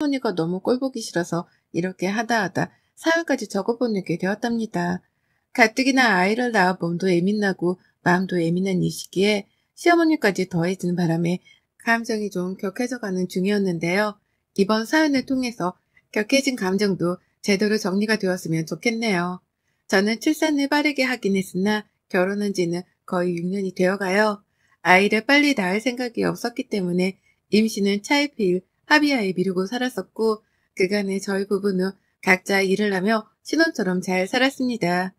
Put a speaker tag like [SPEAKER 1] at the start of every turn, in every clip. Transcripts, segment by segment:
[SPEAKER 1] 시어머니가 너무 꼴보기 싫어서 이렇게 하다 사연까지 적어보내게 되었답니다. 가뜩이나 아이를 낳아 몸도 예민하고 마음도 예민한 이 시기에 시어머니까지 더해지는 바람에 감정이 좀 격해져가는 중이었는데요. 이번 사연을 통해서 격해진 감정도 제대로 정리가 되었으면 좋겠네요. 저는 출산을 빠르게 하긴 했으나 결혼한 지는 거의 6년이 되어가요. 아이를 빨리 낳을 생각이 없었기 때문에 임신은 차일피일 합의하에 미루고 살았었고, 그간에 저희 부부는 각자 일을 하며 신혼처럼 잘 살았습니다.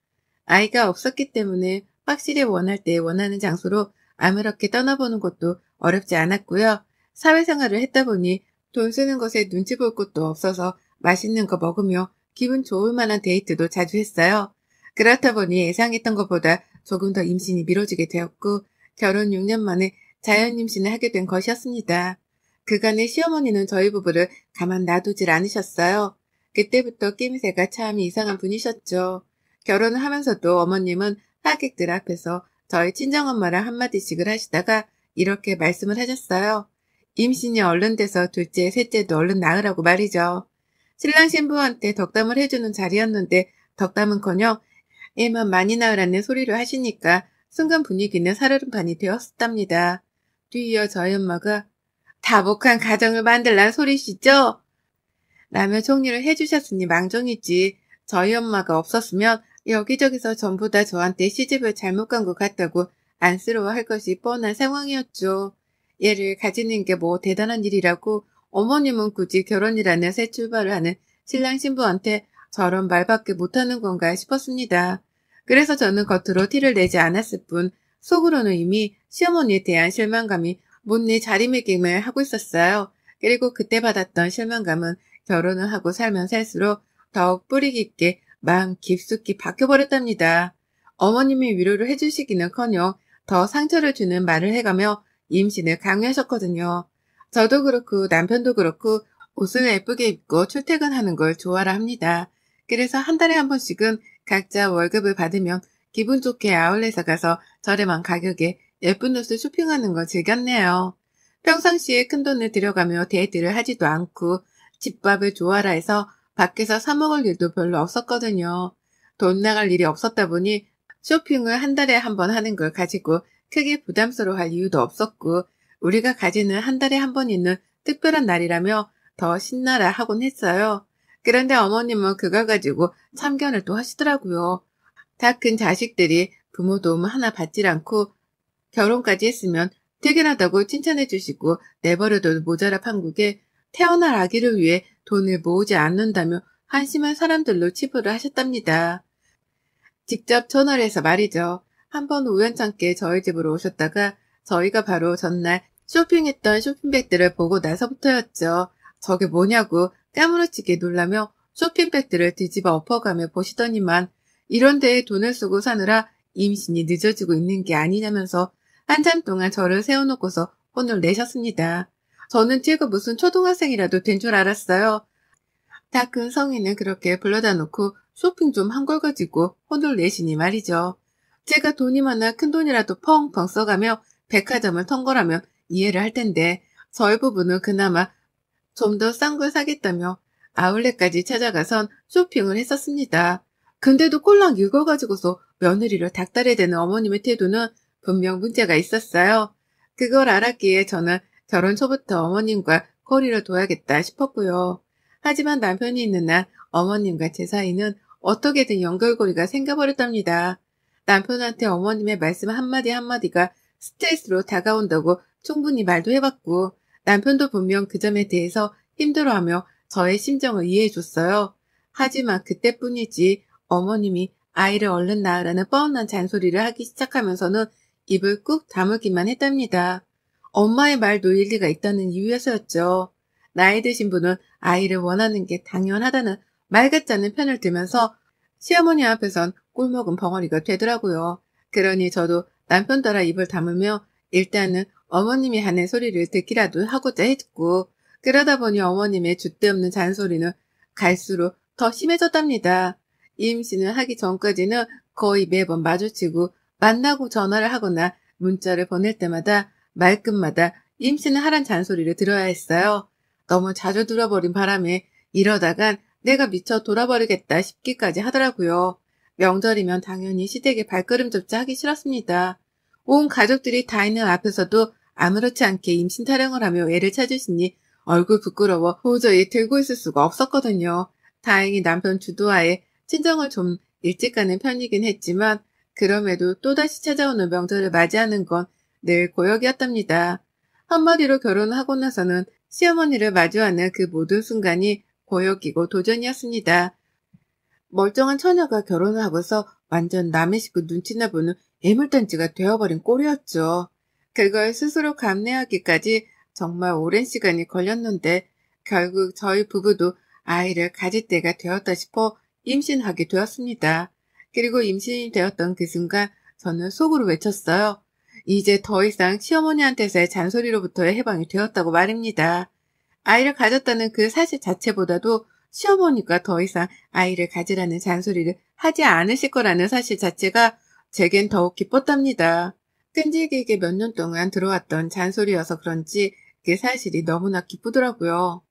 [SPEAKER 1] 아이가 없었기 때문에 확실히 원할 때 원하는 장소로 아무렇게 떠나보는 것도 어렵지 않았고요. 사회생활을 했다 보니 돈 쓰는 것에 눈치 볼 것도 없어서 맛있는 거 먹으며 기분 좋을 만한 데이트도 자주 했어요. 그렇다 보니 예상했던 것보다 조금 더 임신이 미뤄지게 되었고, 결혼 6년 만에 자연 임신을 하게 된 것이었습니다. 그간의 시어머니는 저희 부부를 가만 놔두질 않으셨어요. 그때부터 낌새가 참 이상한 분이셨죠. 결혼을 하면서도 어머님은 하객들 앞에서 저희 친정엄마랑 한마디씩을 하시다가 이렇게 말씀을 하셨어요. 임신이 얼른 돼서 둘째, 셋째도 얼른 낳으라고 말이죠. 신랑 신부한테 덕담을 해주는 자리였는데 덕담은커녕 애만 많이 낳으라는 소리를 하시니까 순간 분위기는 살얼음판이 되었답니다. 뒤이어 저희 엄마가 다복한 가정을 만들란 소리시죠? 라며 정리를 해주셨으니 망정이지. 저희 엄마가 없었으면 여기저기서 전부 다 저한테 시집을 잘못 간 것 같다고 안쓰러워할 것이 뻔한 상황이었죠. 얘를 가지는 게 뭐 대단한 일이라고 어머님은 굳이 결혼이라는 새 출발을 하는 신랑 신부한테 저런 말밖에 못하는 건가 싶었습니다. 그래서 저는 겉으로 티를 내지 않았을 뿐 속으로는 이미 시어머니에 대한 실망감이 못내 자리매김을 하고 있었어요. 그리고 그때 받았던 실망감은 결혼을 하고 살면 살수록 더욱 뿌리 깊게 마음 깊숙이 박혀버렸답니다. 어머님이 위로를 해주시기는커녕 더 상처를 주는 말을 해가며 임신을 강요하셨거든요. 저도 그렇고 남편도 그렇고 옷을 예쁘게 입고 출퇴근하는 걸 좋아라 합니다. 그래서 한 달에 한 번씩은 각자 월급을 받으면 기분 좋게 아울렛에 가서 저렴한 가격에 예쁜 옷을 쇼핑하는 걸 즐겼네요. 평상시에 큰돈을 들여가며 데이트를 하지도 않고 집밥을 좋아라 해서 밖에서 사 먹을 일도 별로 없었거든요. 돈 나갈 일이 없었다 보니 쇼핑을 한 달에 한 번 하는 걸 가지고 크게 부담스러워할 이유도 없었고, 우리가 가지는 한 달에 한 번 있는 특별한 날이라며 더 신나라 하곤 했어요. 그런데 어머님은 그걸 가지고 참견을 또 하시더라고요. 다 큰 자식들이 부모 도움 하나 받질 않고 결혼까지 했으면 퇴근하다고 칭찬해 주시고 내버려둬도 모자라 판국에 태어날 아기를 위해 돈을 모으지 않는다며 한심한 사람들로 치부를 하셨답니다. 직접 전화를 해서 말이죠. 한번 우연찮게 저희 집으로 오셨다가 저희가 바로 전날 쇼핑했던 쇼핑백들을 보고 나서부터였죠. 저게 뭐냐고 까무러치게 놀라며 쇼핑백들을 뒤집어 엎어가며 보시더니만 이런 데에 돈을 쓰고 사느라 임신이 늦어지고 있는 게 아니냐면서 한참 동안 저를 세워놓고서 혼을 내셨습니다. 저는 제가 무슨 초등학생이라도 된 줄 알았어요. 다 큰 성인은 그렇게 불러다 놓고 쇼핑 좀 한 걸 가지고 혼을 내시니 말이죠. 제가 돈이 많아 큰 돈이라도 펑펑 써가며 백화점을 턴거라면 이해를 할 텐데 저희 부부는 그나마 좀 더 싼 걸 사겠다며 아울렛까지 찾아가선 쇼핑을 했었습니다. 근데도 꼴랑 읽어가지고서 며느리를 닥달해야 되는 어머님의 태도는 분명 문제가 있었어요. 그걸 알았기에 저는 결혼 초부터 어머님과 거리를 둬야겠다 싶었고요. 하지만 남편이 있는 한 어머님과 제 사이는 어떻게든 연결고리가 생겨버렸답니다. 남편한테 어머님의 말씀 한마디 한마디가 스트레스로 다가온다고 충분히 말도 해봤고 남편도 분명 그 점에 대해서 힘들어하며 저의 심정을 이해해줬어요. 하지만 그때뿐이지 어머님이 아이를 얼른 낳으라는 뻔한 잔소리를 하기 시작하면서는 입을 꾹 다물기만 했답니다. 엄마의 말도 일리가 있다는 이유에서였죠. 나이 드신 분은 아이를 원하는 게 당연하다는 말 같지 않은 편을 들면서 시어머니 앞에선 꿀먹은 벙어리가 되더라고요. 그러니 저도 남편 따라 입을 다물며 일단은 어머님이 하는 소리를 듣기라도 하고자 했고, 그러다 보니 어머님의 줏대없는 잔소리는 갈수록 더 심해졌답니다. 임신을 하기 전까지는 거의 매번 마주치고 만나고 전화를 하거나 문자를 보낼 때마다 말끝마다 임신을 하란 잔소리를 들어야 했어요. 너무 자주 들어버린 바람에 이러다간 내가 미쳐 돌아버리겠다 싶기까지 하더라고요. 명절이면 당연히 시댁에 발걸음조차 하기 싫었습니다. 온 가족들이 다 있는 앞에서도 아무렇지 않게 임신 타령을 하며 애를 찾으시니 얼굴 부끄러워 도저히 들고 있을 수가 없었거든요. 다행히 남편 주도하에 친정을 좀 일찍 가는 편이긴 했지만 그럼에도 또다시 찾아오는 명절을 맞이하는 건 늘 고역이었답니다. 한마디로 결혼하고 나서는 시어머니를 마주하는 그 모든 순간이 고역이고 도전이었습니다. 멀쩡한 처녀가 결혼을 하고서 완전 남의 식구 눈치나 보는 애물단지가 되어버린 꼴이었죠. 그걸 스스로 감내하기까지 정말 오랜 시간이 걸렸는데 결국 저희 부부도 아이를 가질 때가 되었다 싶어 임신하게 되었습니다. 그리고 임신이 되었던 그 순간 저는 속으로 외쳤어요. 이제 더 이상 시어머니한테서의 잔소리로부터의 해방이 되었다고 말입니다. 아이를 가졌다는 그 사실 자체보다도 시어머니가 더 이상 아이를 가지라는 잔소리를 하지 않으실 거라는 사실 자체가 제겐 더욱 기뻤답니다. 끈질기게 몇 년 동안 들어왔던 잔소리여서 그런지 그 사실이 너무나 기쁘더라고요.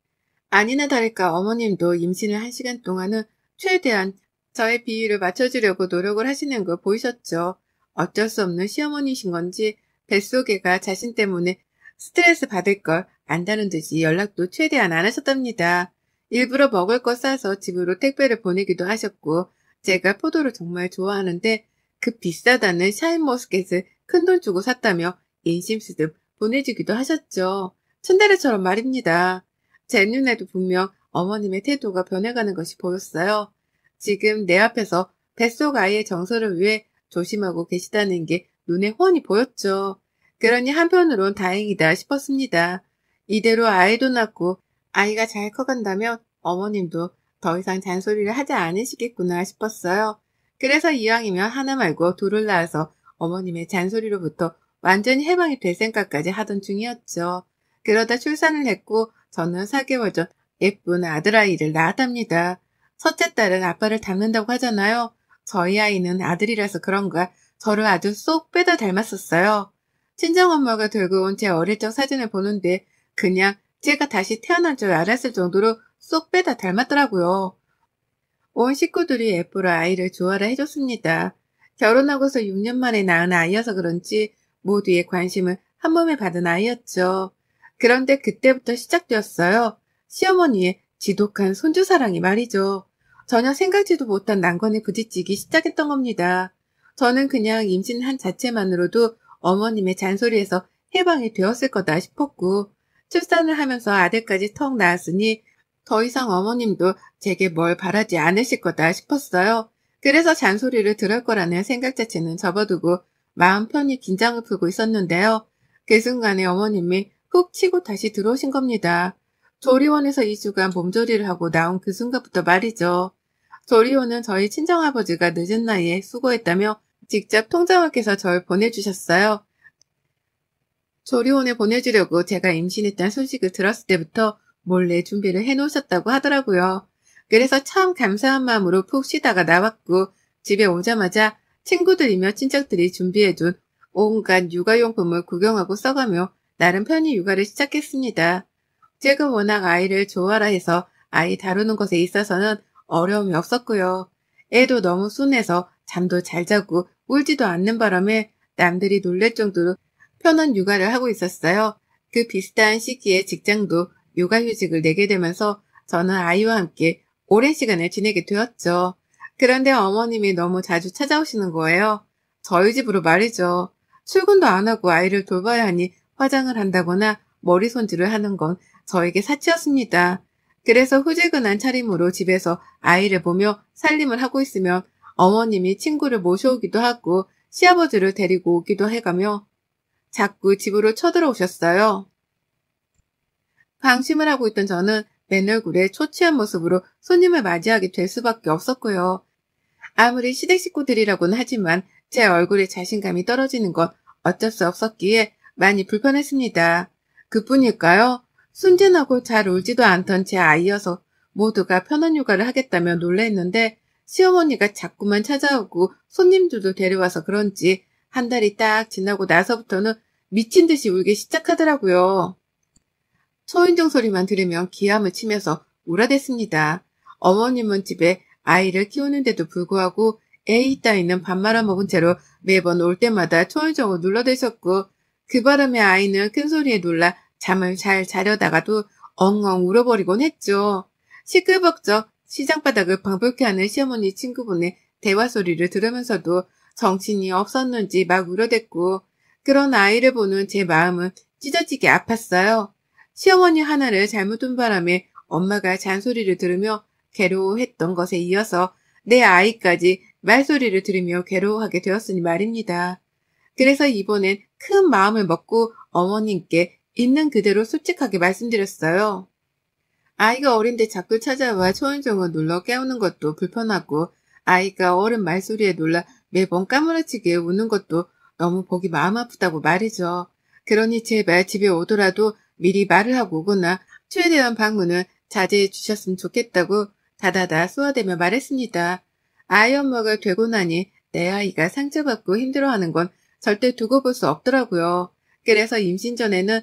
[SPEAKER 1] 아니나 다를까 어머님도 임신을 한 시간 동안은 최대한 저의 비위를 맞춰주려고 노력을 하시는 거 보이셨죠. 어쩔 수 없는 시어머니신 건지 뱃속애가 자신 때문에 스트레스 받을 걸 안다는 듯이 연락도 최대한 안 하셨답니다. 일부러 먹을 거 싸서 집으로 택배를 보내기도 하셨고 제가 포도를 정말 좋아하는데 그 비싸다는 샤인머스켓을 큰돈 주고 샀다며 인심 쓰듯 보내주기도 하셨죠. 츤데레처럼 말입니다. 제 눈에도 분명 어머님의 태도가 변해가는 것이 보였어요. 지금 내 앞에서 뱃속 아이의 정서를 위해 조심하고 계시다는 게 눈에 훤히 보였죠. 그러니 한편으론 다행이다 싶었습니다. 이대로 아이도 낳고 아이가 잘 커간다면 어머님도 더 이상 잔소리를 하지 않으시겠구나 싶었어요. 그래서 이왕이면 하나 말고 둘을 낳아서 어머님의 잔소리로부터 완전히 해방이 될 생각까지 하던 중이었죠. 그러다 출산을 했고 저는 4개월 전 예쁜 아들아이를 낳았답니다. 첫째 딸은 아빠를 닮는다고 하잖아요. 저희 아이는 아들이라서 그런가 저를 아주 쏙 빼다 닮았었어요. 친정엄마가 들고 온 제 어릴 적 사진을 보는데 그냥 제가 다시 태어난 줄 알았을 정도로 쏙 빼다 닮았더라고요. 온 식구들이 예쁘라 아이를 좋아라 해줬습니다. 결혼하고서 6년 만에 낳은 아이여서 그런지 모두의 관심을 한 몸에 받은 아이였죠. 그런데 그때부터 시작되었어요. 시어머니의 지독한 손주사랑이 말이죠. 전혀 생각지도 못한 난관에 부딪히기 시작했던 겁니다. 저는 그냥 임신한 자체만으로도 어머님의 잔소리에서 해방이 되었을 거다 싶었고 출산을 하면서 아들까지 턱 낳았으니 더 이상 어머님도 제게 뭘 바라지 않으실 거다 싶었어요. 그래서 잔소리를 들을 거라는 생각 자체는 접어두고 마음 편히 긴장을 풀고 있었는데요. 그 순간에 어머님이 훅 치고 다시 들어오신 겁니다. 조리원에서 2주간 몸조리를 하고 나온 그 순간부터 말이죠. 조리원은 저희 친정아버지가 늦은 나이에 수고했다며 직접 통장학에서 저를 보내주셨어요. 조리원에 보내주려고 제가 임신했다는 소식을 들었을 때부터 몰래 준비를 해놓으셨다고 하더라고요. 그래서 참 감사한 마음으로 푹 쉬다가 나왔고 집에 오자마자 친구들이며 친척들이 준비해둔 온갖 육아용품을 구경하고 써가며 나름 편히 육아를 시작했습니다. 제가 워낙 아이를 좋아라 해서 아이 다루는 것에 있어서는 어려움이 없었고요. 애도 너무 순해서 잠도 잘 자고 울지도 않는 바람에 남들이 놀랄 정도로 편한 육아를 하고 있었어요. 그 비슷한 시기에 직장도 육아휴직을 내게 되면서 저는 아이와 함께 오랜 시간을 지내게 되었죠. 그런데 어머님이 너무 자주 찾아오시는 거예요. 저희 집으로 말이죠. 출근도 안 하고 아이를 돌봐야 하니 화장을 한다거나 머리 손질을 하는 건 저에게 사치였습니다. 그래서 후지근한 차림으로 집에서 아이를 보며 살림을 하고 있으면 어머님이 친구를 모셔오기도 하고 시아버지를 데리고 오기도 해가며 자꾸 집으로 쳐들어오셨어요. 방심을 하고 있던 저는 맨 얼굴에 초췌한 모습으로 손님을 맞이하게 될 수밖에 없었고요. 아무리 시댁 식구들이라고는 하지만 제 얼굴에 자신감이 떨어지는 건 어쩔 수 없었기에 많이 불편했습니다. 그뿐일까요? 순진하고 잘 울지도 않던 제 아이여서 모두가 편한 육아를 하겠다며 놀랬는데 시어머니가 자꾸만 찾아오고 손님들도 데려와서 그런지 한 달이 딱 지나고 나서부터는 미친 듯이 울기 시작하더라고요. 초인종 소리만 들으면 기함을 치면서 울어댔습니다. 어머님은 집에 아이를 키우는데도 불구하고 에이 따위는 밥 말아먹은 채로 매번 올 때마다 초인종을 눌러대셨고 그 바람에 아이는 큰 소리에 놀라 잠을 잘 자려다가도 엉엉 울어버리곤 했죠. 시끌벅적 시장바닥을 방불케 하는 시어머니 친구분의 대화 소리를 들으면서도 정신이 없었는지 막 울어댔고 그런 아이를 보는 제 마음은 찢어지게 아팠어요. 시어머니 하나를 잘못 둔 바람에 엄마가 잔소리를 들으며 괴로워했던 것에 이어서 내 아이까지 말소리를 들으며 괴로워하게 되었으니 말입니다. 그래서 이번엔 큰 마음을 먹고 어머님께 있는 그대로 솔직하게 말씀드렸어요. 아이가 어린데 자꾸 찾아와 초인종을 눌러 깨우는 것도 불편하고 아이가 어른 말소리에 놀라 매번 까무러치게 우는 것도 너무 보기 마음 아프다고 말이죠. 그러니 제발 집에 오더라도 미리 말을 하고 오거나 최대한 방문을 자제해 주셨으면 좋겠다고 다다다 쏘아대며 말했습니다. 아이 엄마가 되고 나니 내 아이가 상처받고 힘들어하는 건 절대 두고 볼 수 없더라고요. 그래서 임신 전에는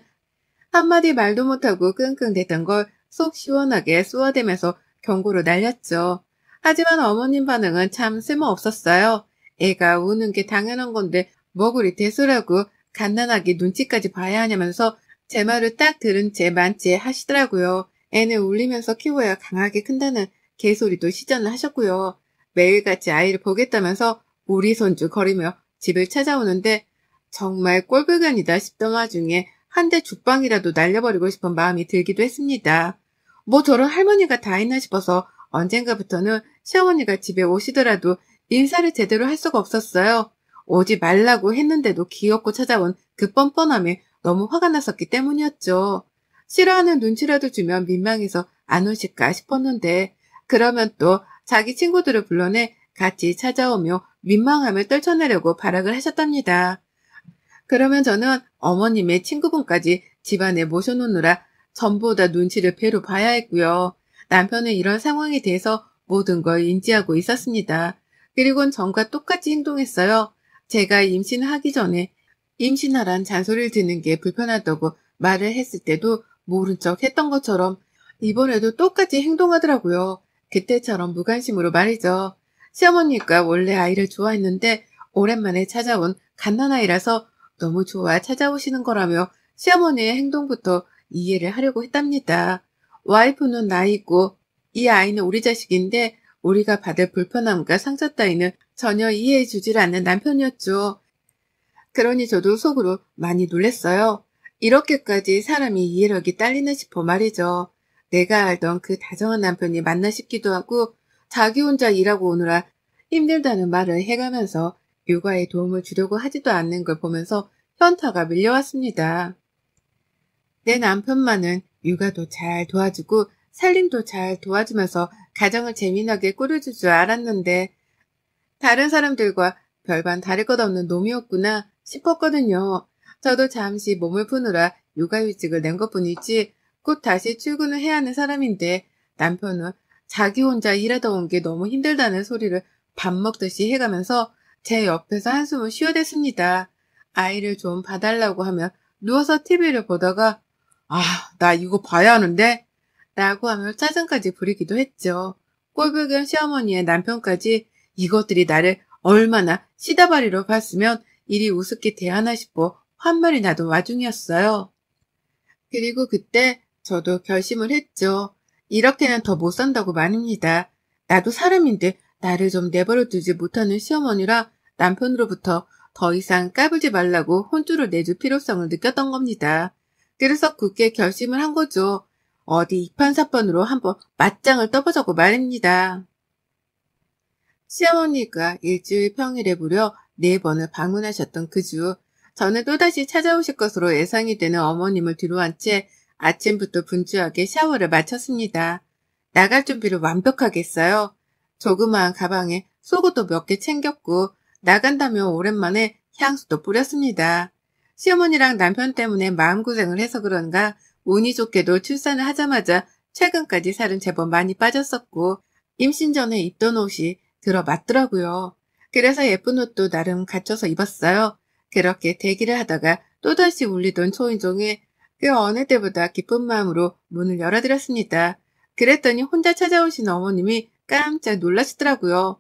[SPEAKER 1] 한마디 말도 못하고 끙끙대던 걸 속 시원하게 쏘아대면서 경고를 날렸죠. 하지만 어머님 반응은 참 쓸모없었어요. 애가 우는 게 당연한 건데 뭐 그리 대수라고 갓난아기 눈치까지 봐야 하냐면서 제 말을 딱 들은 채 만체 하시더라고요. 애는 울리면서 키워야 강하게 큰다는 개소리도 시전을 하셨고요. 매일같이 아이를 보겠다면서 우리 손주 거리며 집을 찾아오는데 정말 꼴불견이다 싶던 와중에 한 대 죽방이라도 날려버리고 싶은 마음이 들기도 했습니다. 뭐 저런 할머니가 다 있나 싶어서 언젠가부터는 시어머니가 집에 오시더라도 인사를 제대로 할 수가 없었어요. 오지 말라고 했는데도 귀엽고 찾아온 그 뻔뻔함에 너무 화가 났었기 때문이었죠. 싫어하는 눈치라도 주면 민망해서 안 오실까 싶었는데 그러면 또 자기 친구들을 불러내 같이 찾아오며 민망함을 떨쳐내려고 발악을 하셨답니다. 그러면 저는 어머님의 친구분까지 집안에 모셔놓느라 전보다 눈치를 배로 봐야 했고요. 남편은 이런 상황에 대해서 모든 걸 인지하고 있었습니다. 그리고는 전과 똑같이 행동했어요. 제가 임신하기 전에 임신하란 잔소리를 듣는 게 불편하다고 말을 했을 때도 모른 척 했던 것처럼 이번에도 똑같이 행동하더라고요. 그때처럼 무관심으로 말이죠. 시어머니가 원래 아이를 좋아했는데 오랜만에 찾아온 갓난아이라서 너무 좋아 찾아오시는 거라며 시어머니의 행동부터 이해를 하려고 했답니다. 와이프는 나이고 이 아이는 우리 자식인데 우리가 받을 불편함과 상처 따위는 전혀 이해해 주질 않는 남편이었죠. 그러니 저도 속으로 많이 놀랬어요. 이렇게까지 사람이 이해력이 딸리나 싶어 말이죠. 내가 알던 그 다정한 남편이 맞나 싶기도 하고 자기 혼자 일하고 오느라 힘들다는 말을 해가면서 육아에 도움을 주려고 하지도 않는 걸 보면서 현타가 밀려왔습니다. 내 남편만은 육아도 잘 도와주고 살림도 잘 도와주면서 가정을 재미나게 꾸려줄 줄 알았는데 다른 사람들과 별반 다를 것 없는 놈이었구나 싶었거든요. 저도 잠시 몸을 푸느라 육아휴직을 낸 것뿐이지 곧 다시 출근을 해야 하는 사람인데 남편은 자기 혼자 일하다 온 게 너무 힘들다는 소리를 밥 먹듯이 해가면서 제 옆에서 한숨을 쉬어댔습니다. 아이를 좀 봐달라고 하면 누워서 TV를 보다가 나 이거 봐야 하는데? 라고 하며 짜증까지 부리기도 했죠. 꼴불견 시어머니의 남편까지 이것들이 나를 얼마나 시다바리로 봤으면 이리 우습게 대하나 싶어 환멸이 나던 와중이었어요. 그리고 그때 저도 결심을 했죠. 이렇게는 더 못 산다고 말입니다. 나도 사람인데 나를 좀 내버려 두지 못하는 시어머니라 남편으로부터 더 이상 까불지 말라고 혼쭐을 내줄 필요성을 느꼈던 겁니다. 그래서 굳게 결심을 한 거죠. 어디 이판사판으로 한번 맞짱을 떠보자고 말입니다. 시어머니가 일주일 평일에 무려 4번을 방문하셨던 그 주, 저는 또다시 찾아오실 것으로 예상이 되는 어머님을 뒤로한 채 아침부터 분주하게 샤워를 마쳤습니다. 나갈 준비를 완벽하게 했어요. 조그마한 가방에 속옷도 몇 개 챙겼고 나간다며 오랜만에 향수도 뿌렸습니다. 시어머니랑 남편 때문에 마음고생을 해서 그런가 운이 좋게도 출산을 하자마자 최근까지 살은 제법 많이 빠졌었고 임신 전에 입던 옷이 들어맞더라고요. 그래서 예쁜 옷도 나름 갖춰서 입었어요. 그렇게 대기를 하다가 또다시 울리던 초인종에 그 어느 때보다 기쁜 마음으로 문을 열어드렸습니다. 그랬더니 혼자 찾아오신 어머님이 깜짝 놀라시더라고요.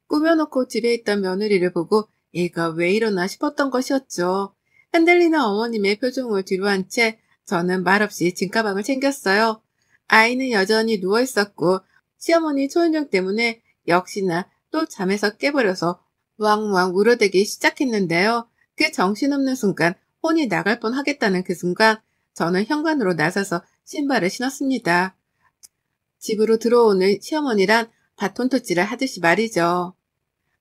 [SPEAKER 1] 꾸며놓고 집에 있던 며느리를 보고 얘가 왜 이러나 싶었던 것이었죠. 흔들리는 어머님의 표정을 뒤로한 채 저는 말없이 짐가방을 챙겼어요. 아이는 여전히 누워있었고 시어머니 초인종 때문에 역시나 또 잠에서 깨버려서 왕왕 울어대기 시작했는데요. 그 정신없는 순간 혼이 나갈 뻔하겠다는 그 순간 저는 현관으로 나서서 신발을 신었습니다. 집으로 들어오는 시어머니란 바톤터치를 하듯이 말이죠.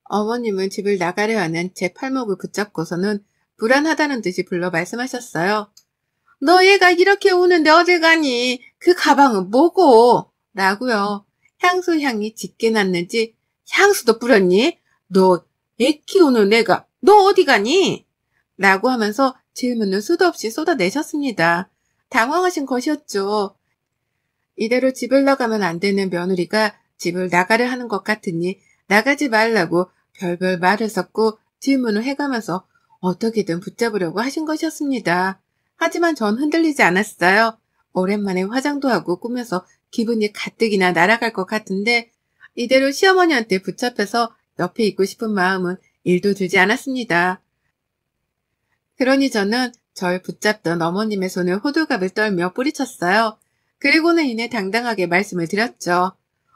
[SPEAKER 1] 어머님은 집을 나가려 하는 제 팔목을 붙잡고서는 불안하다는 듯이 불러 말씀하셨어요. 너 얘가 이렇게 우는데 어딜 가니? 그 가방은 뭐고? 라고요. 향수 향이 짙게 났는지 향수도 뿌렸니? 너 애 키우는 애가 너 어디 가니? 라고 하면서 질문을 수도 없이 쏟아내셨습니다. 당황하신 것이었죠. 이대로 집을 나가면 안 되는 며느리가 집을 나가려 하는 것 같으니 나가지 말라고 별별 말을 섞고 질문을 해가면서 어떻게든 붙잡으려고 하신 것이었습니다. 하지만 전 흔들리지 않았어요. 오랜만에 화장도 하고 꾸며서 기분이 가뜩이나 날아갈 것 같은데 이대로 시어머니한테 붙잡혀서 옆에 있고 싶은 마음은 1도 들지 않았습니다. 그러니 저는 절 붙잡던 어머님의 손을 호들갑을 떨며 뿌리쳤어요. 그리고는 이내 당당하게 말씀을 드렸죠.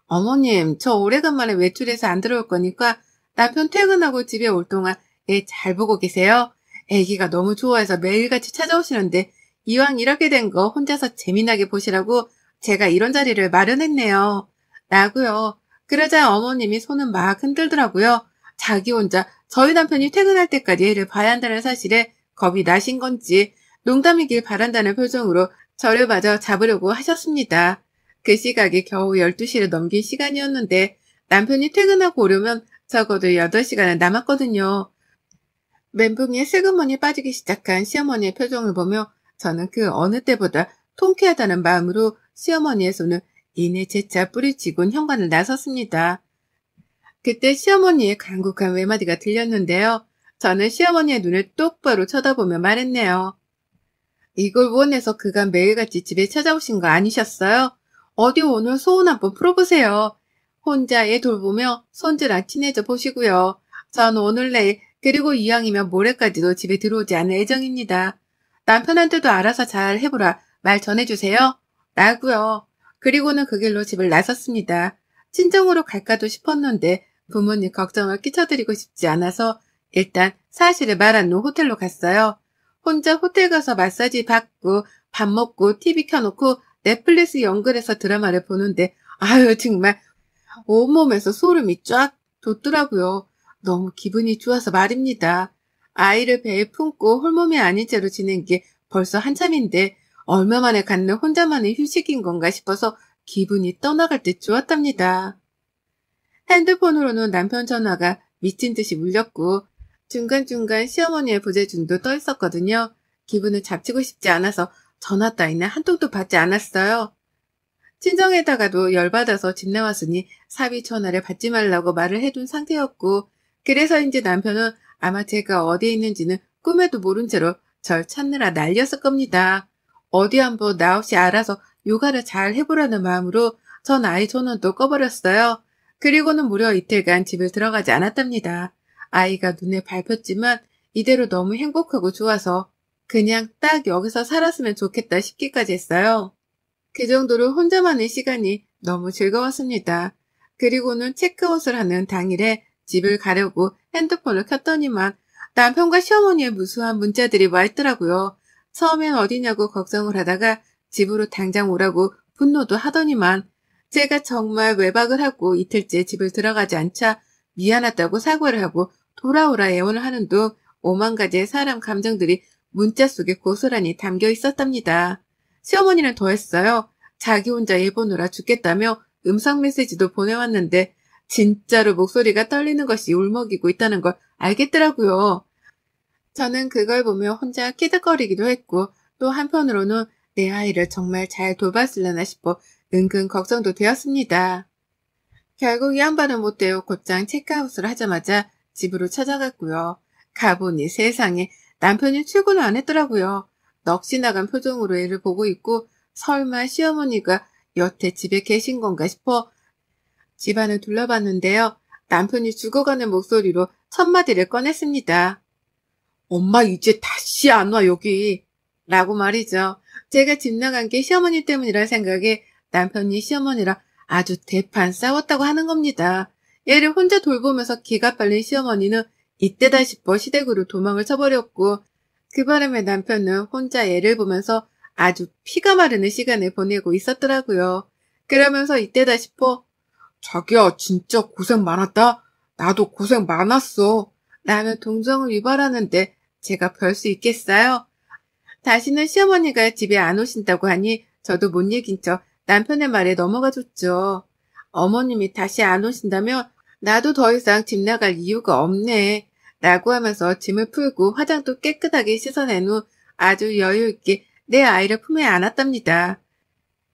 [SPEAKER 1] 어머님, 저 오래간만에 외출해서 안 들어올 거니까 남편 퇴근하고 집에 올 동안 애 잘 보고 계세요. 애기가 너무 좋아해서 매일같이 찾아오시는데 이왕 이렇게 된 거 혼자서 재미나게 보시라고 제가 이런 자리를 마련했네요. 라고요. 그러자 어머님이 손은 막 흔들더라고요. 자기 혼자 저희 남편이 퇴근할 때까지 애를 봐야 한다는 사실에 겁이 나신 건지 농담이길 바란다는 표정으로 저를 마저 잡으려고 하셨습니다. 그 시각이 겨우 12시를 넘긴 시간이었는데 남편이 퇴근하고 오려면 적어도 8시간은 남았거든요. 멘붕에 슬그머니 빠지기 시작한 시어머니의 표정을 보며 저는 그 어느 때보다 통쾌하다는 마음으로 시어머니의 손을 이내 재차 뿌리치곤 현관을 나섰습니다. 그때 시어머니의 간곡한 외마디가 들렸는데요. 저는 시어머니의 눈을 똑바로 쳐다보며 말했네요. 이걸 원해서 그간 매일같이 집에 찾아오신 거 아니셨어요? 어디 오늘 소원 한번 풀어보세요. 혼자 애 돌보며 손주랑 친해져 보시고요. 전 오늘 내일 그리고 이왕이면 모레까지도 집에 들어오지 않을 예정입니다. 남편한테도 알아서 잘 해보라 말 전해주세요. 라고요. 그리고는 그 길로 집을 나섰습니다. 친정으로 갈까도 싶었는데 부모님 걱정을 끼쳐드리고 싶지 않아서 일단 사실을 말한 후 호텔로 갔어요. 혼자 호텔 가서 마사지 받고 밥 먹고 TV 켜놓고 넷플릭스 연결해서 드라마를 보는데 아유 정말 온몸에서 소름이 쫙 돋더라고요. 너무 기분이 좋아서 말입니다. 아이를 배에 품고 홀몸이 아닌 채로 지낸 게 벌써 한참인데 얼마 만에 갖는 혼자만의 휴식인 건가 싶어서 기분이 떠나갈 듯 좋았답니다. 핸드폰으로는 남편 전화가 미친 듯이 울렸고 중간중간 시어머니의 부재중도 떠 있었거든요. 기분을 잡치고 싶지 않아서 전화 따위는 한 통도 받지 않았어요. 친정에다가도 열받아서 집 나왔으니 사위 전화를 받지 말라고 말을 해둔 상태였고 그래서인지 남편은 아마 제가 어디에 있는지는 꿈에도 모른 채로 절 찾느라 난리였을 겁니다. 어디 한번 나 없이 알아서 요가를 잘 해보라는 마음으로 전 아이 전원도 꺼버렸어요. 그리고는 무려 이틀간 집을 들어가지 않았답니다. 아이가 눈에 밟혔지만 이대로 너무 행복하고 좋아서 그냥 딱 여기서 살았으면 좋겠다 싶기까지 했어요. 그 정도로 혼자만의 시간이 너무 즐거웠습니다. 그리고는 체크아웃을 하는 당일에 집을 가려고 핸드폰을 켰더니만 남편과 시어머니의 무수한 문자들이 와 있더라고요. 처음엔 어디냐고 걱정을 하다가 집으로 당장 오라고 분노도 하더니만 제가 정말 외박을 하고 이틀째 집을 들어가지 않자 미안하다고 사과를 하고 돌아오라 애원을 하는 둥 5만 가지의 사람 감정들이 문자 속에 고스란히 담겨 있었답니다. 시어머니는 더했어요. 자기 혼자 애 보느라 죽겠다며 음성 메시지도 보내왔는데 진짜로 목소리가 떨리는 것이 울먹이고 있다는 걸 알겠더라고요. 저는 그걸 보며 혼자 키득거리기도 했고 또 한편으로는 내 아이를 정말 잘 돌봤으려나 싶어 은근 걱정도 되었습니다. 결국 이 양반은 못되어 곧장 체크아웃을 하자마자 집으로 찾아갔고요. 가보니 세상에 남편이 출근을 안 했더라고요. 넋이 나간 표정으로 애를 보고 있고 설마 시어머니가 여태 집에 계신 건가 싶어 집안을 둘러봤는데요. 남편이 죽어가는 목소리로 첫마디를 꺼냈습니다. 엄마 이제 다시 안 와 여기. 라고 말이죠. 제가 집 나간 게 시어머니 때문이라 생각에 남편이 시어머니랑 아주 대판 싸웠다고 하는 겁니다. 얘를 혼자 돌보면서 기가 빨린 시어머니는 이때다 싶어 시댁으로 도망을 쳐버렸고 그 바람에 남편은 혼자 애를 보면서 아주 피가 마르는 시간을 보내고 있었더라고요. 그러면서 이때다 싶어 자기야 진짜 고생 많았다. 나도 고생 많았어. 라며 동정을 유발하는데 제가 별 수 있겠어요? 다시는 시어머니가 집에 안 오신다고 하니 저도 못 이긴 척 남편의 말에 넘어가 줬죠. 어머님이 다시 안 오신다면 나도 더 이상 집 나갈 이유가 없네. 라고 하면서 짐을 풀고 화장도 깨끗하게 씻어낸 후 아주 여유있게 내 아이를 품에 안았답니다.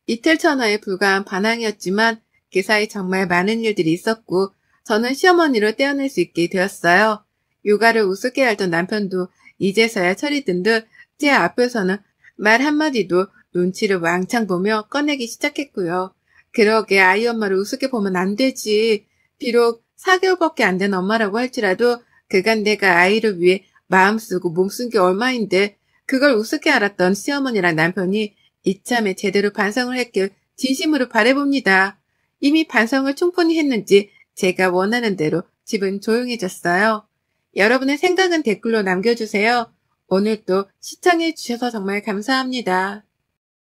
[SPEAKER 1] 이틀 전화에 불과한 반항이었지만 그 사이 정말 많은 일들이 있었고 저는 시어머니를 떼어낼 수 있게 되었어요. 육아를 우습게 알던 남편도 이제서야 철이 든 듯 제 앞에서는 말 한마디도 눈치를 왕창 보며 꺼내기 시작했고요. 그러게 아이 엄마를 우습게 보면 안 되지. 비록 4개월밖에 안 된 엄마라고 할지라도 그간 내가 아이를 위해 마음 쓰고 몸 쓴 게 얼마인데 그걸 우습게 알았던 시어머니랑 남편이 이참에 제대로 반성을 했길 진심으로 바라봅니다. 이미 반성을 충분히 했는지 제가 원하는 대로 집은 조용해졌어요. 여러분의 생각은 댓글로 남겨주세요. 오늘도 시청해주셔서 정말 감사합니다.